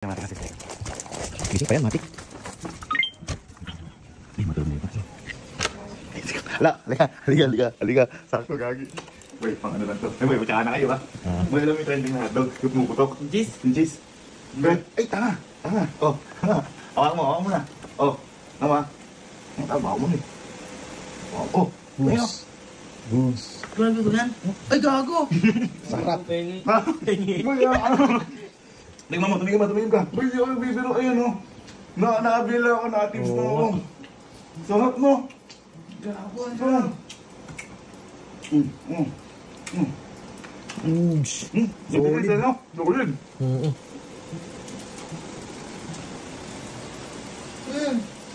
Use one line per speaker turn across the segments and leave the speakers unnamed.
Mati kasi. Gising pa yan, mati. Ay, matulog na yun. Halika. Sakto, gagi. Wait, pang ano lang to. Ay, wait, matsaka na kayo, ha? May alam yung trending na hotdog. Yung pumuputok. Yung cheese. Ay, tanga. Oh, tanga. Awak mo na. Oh, nama. Ang tama mo na eh. Oh,
Bus.
Grabe ko yan. Ay, gago!
Sarap.
Tumingin ka. Boy, di ako nagbibiro. Ayan, oh. Nakabila ako na tips na ako. Sarap, no?
Gago, ang sarap.
Solid, no? Solid.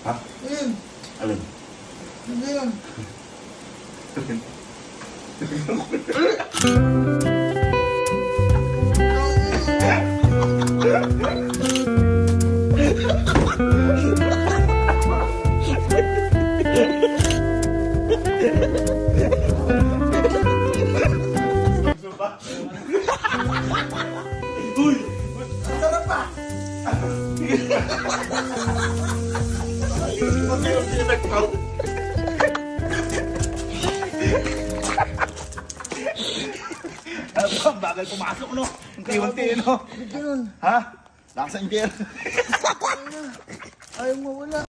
Ha? Alin?
Ano yun?
Uy!
Ang sarap pa!
Bagal pumasok, no? Unti-unti, no?
Ganun.
Ha? Lakas ang gear.
Ayaw mo wala.